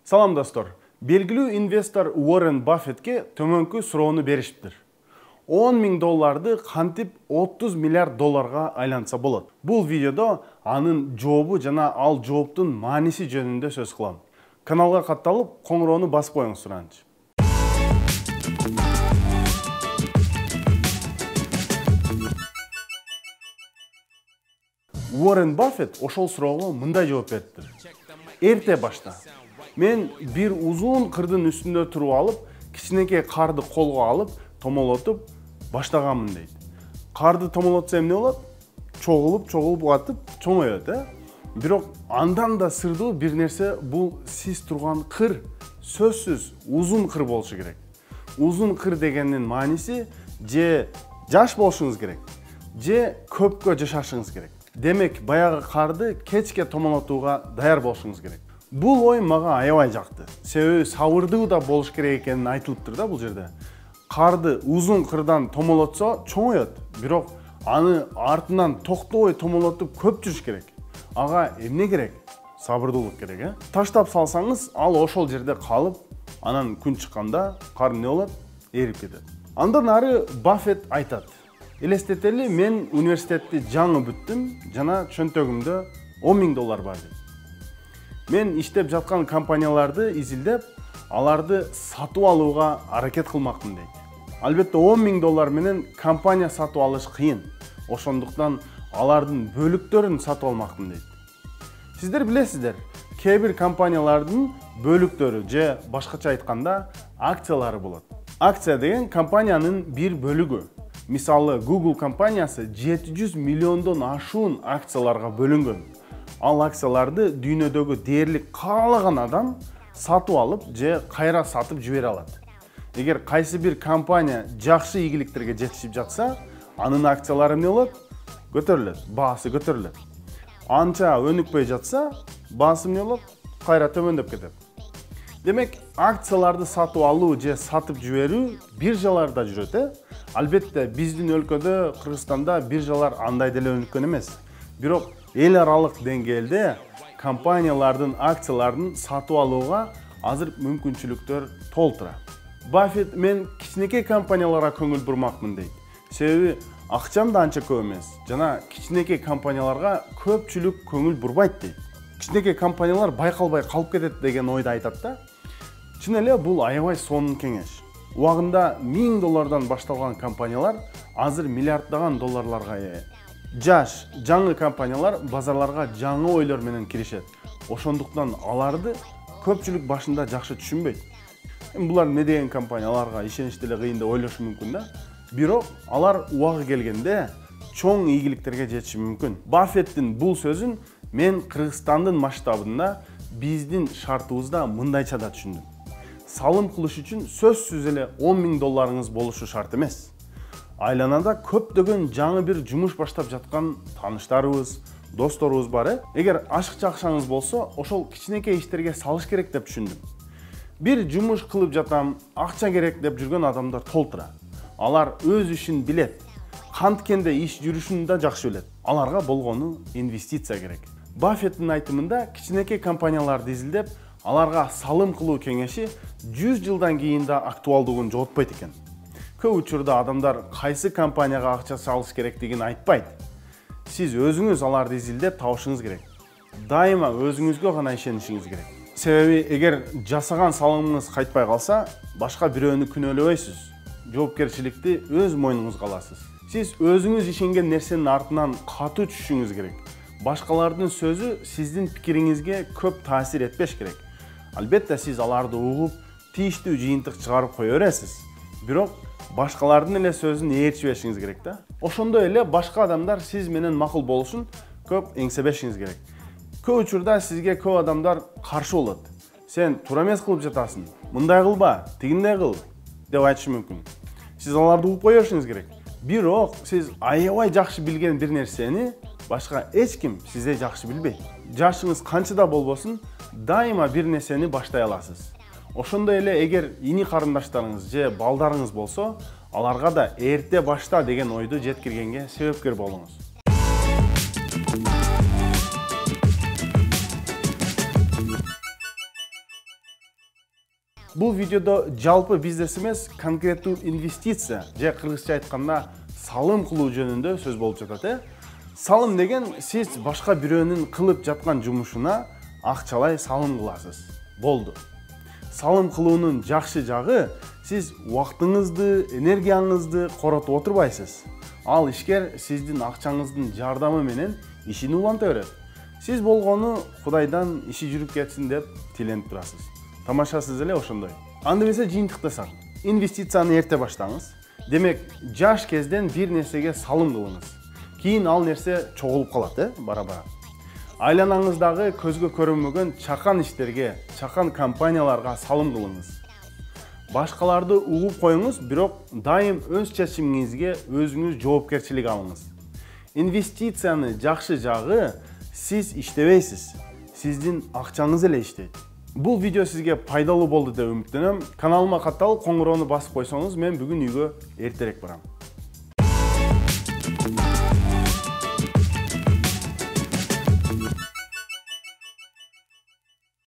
Салам достор. Белгилүү инвестор Уоррен Баффетке төмөнкү суроону беришиптир. $10.000 кантип 30 миллиард долларга айланса болот. Бул видеодо анын жообу жана ал жооптун мааниси жөнүндө сөз кылам. Каналга катталып, коңуроону басып коюңуз суранчы. Уоррен Баффет ошол суроого мындай жооп бериптир. Эрте башта мен бир узун кырдын үстүндө туруп алып, кичинекей карды колго алып, томолотуп баштаганмын дейт. Карды томолотсо эмне болот? Чогулуп атып, чоңоёт, Бирок андан да сырдуу бир нерсе, бул сиз турган кыр сөзсүз узун кыр болушу керек. Узун кыр дегендин мааниси же жаш болушуңуз керек, же көпкө жашашыңыз керек. Демек, баягы карды кечке томолотууга даяр болушуңуз керек. Бул ой мага аябай жакты. Себеби сабырдуу да болуш керек экени айтылыптыр да бул жерде. Карды узун кырдан томолотсо чоңоёт, бирок аны артынан токтобой томолотуп көп жүрүш керек. Ага эмне керек? Сабырдуулук керек, Таштап салсаңыз, ал ошол жерде калып, анан күн чыкканда кар эмне болот? Эрип кетет. Андан ары Баффет айтат: "Элестетели, мен университетти жаңы бүттүм, жана чөнтөгүмдө $10.000 бар дейт. Мен иштеп жаткан компанияларды изилдеп, аларды сатып алууга аракет кылмакмын дейт. Албетте $10.000 менен компания сатып алыш кыйын. Ошондуктан алардын бөлүктөрүн сатып алмакмын дейт. Сиздер билесиздер, кээ бир компаниялардын бөлүктөрү же башкача айтканда акциялары болот. Акция деген компаниянын бир бөлүгү. Мисалы, Google компаниясы 700 миллиондон ашуун акцияларга бөлүнгөн. Ал акцияларды дүйнөдөгү дээрлик каалаган адам сатып алып же кайра сатып жибере алат. Эгер кайсы бир компания жакшы ийгиликтерге жетишип жатса, анын акциялары эмне болот? Көтөрүлөт, баасы көтөрүлөт. Анча өнүкпөй жатса, баасы эмне болот? Кайра төмөндөп кетет. Демек, акцияларды сатып алуу же сатып жиберүү биржаларда жүрөт, Албетте, биздин өлкөдө, Кыргызстанда биржалар андай деле өнүккөн эмес. Бирок эл аралык деңгээлде компаниялардын акцияларын сатып алууга азыр мүмкүнчүлүктөр толтура. Баффет мен кичинекей компанияларга көңүл бурмакмын дейт. Себеби акчам да анча көп эмес жана кичинекей компанияларга көпчүлүк көңүл бурбайт дейт. Кичинекей компаниялар байкалбай калып кетет деген ойду айтат да. Чын эле бул аябай сонун кеңеш. Убагында $1000 башталган компаниялар азыр миллиарддаган долларларга ээ. Жаш, жаңы компаниялар базарларга жаңы ойлор менен киришет. Ошондуктан аларды көпчүлүк башында жакшы түшүнбөйт. Булар эмне деген компанияларга ишенич деле кыйын деп ойлошу мүмкүн да. Бирок алар убагы келгенде чоң ийгиликтерге жетиши мүмкүн. Баффеттин бул сөзүн мен Кыргызстандын масштабында биздин шартыбызда мындайча да түшүндүм. Салым кылыш үчүн сөзсүз эле $10.000 болушу шарт эмес. Айланада көптөгөн жаңы бир жумуш баштап жаткан тааныштарыбыз, досторубуз бар. Эгер ашыкча акчаңыз болсо, ошол кичинекей иштерге салыш керек деп түшүндүм. Бир жумуш кылып жатам, акча керек деп жүргөн адамдар толтура. Алар өз ишин билет. Канткенде иш жүрүшүн да жакшы билет. Аларга болгону инвестиция керек. Баффеттин айтымында кичинекей компанияларды изилдеп, аларга салым кылуу кеңеши 100 жылдан кийин да актуалдыгын жоготпойт экен. Көп учурда адамдар кайсы компанияга акча салыш керектигин айтпайт. Сиз өзүңүз аларды изилдеп табышыңыз керек. Дайыма өзүңүзгө гана ишенишиңиз керек. Себеби эгер жасаган салымыңыз кайтпай калса, башка бирөөнү күнөөлөбөйсүз. Жоопкерчиликти өз мойнуңузга аласыз. Сиз өзүңүз ишенген нерсенин артынан катуу түшүшүңүз керек. Башкалардын сөзү сиздин пикириңизге көп таасир этпеш керек. Албетте, сиз аларды угуп, тийиштүү жыйынтык чыгарып кое бересиз. Бирок башкалардын эле сөзүн ээрчибешиңиз керек да. Ошондой эле башка адамдар сиз менен макул болушун көп эңсебешиңиз керек. Көп учурда сизге көп адамдар каршы болот. Сен туура эмес кылып жатасың. Мындай кылба, тигиндей кыл деп айтышы мүмкүн. Сиз аларды угуп кое беришиңиз керек. Бирок сиз аябай жакшы билген бир нерсени башка эч ким сиздей жакшы билбейт. Жашыңыз канча да болбосун, дайыма бир нерсени баштай аласыз. Ошондой эле эгер ини карындаштарыңыз же балдарыңыз болсо, аларга да эрте башта деген ойду жеткиргенге себепкер болуңуз. Бул видеодо жалпы бизнес эмес, конкреттүү инвестиция же кыргызча айтканда салым кылуу жөнүндө сөз болуп жатат. Салым деген сиз башка бирөөнүн кылып жаткан жумушуна акчалай салым кыласыз. Болду. Салым кылуунун жакшы жагы, сиз убактыңызды, энергияңызды коротуп отурбайсыз. Ал ишкер сиздин акчаңыздын жардамы менен ишин уланта берет. Сиз болгону Кудайдан иши жүрүп кетсин деп тиленип турасыз. Тамашасыз эле ошондой. Анда эмесе жыйынтыктасак, инвестицияны эрте баштаңыз. Демек, жаш кезден бир нерсеге салым кылыңыз. Кийин ал нерсе чогулуп калат, бара-бара. Айланаңыздагы көзгө көрүнмөгөн чакан иштерге, чакан компанияларга салым кылыңыз. Башкаларды угуп коюңуз, бирок дайым өз чечимиңизге өзүңүз жоопкерчилик алыңыз. Инвестицияны жакшы жагы, сиз иштебейсиз, сиздин акчаңыз эле иштейт. Бул видео сизге пайдалуу болду деп үмүттөнөм. Каналыма катталып, коңгуроону басып койсоңуз, мен бүгүн үйгө эртерээк барам.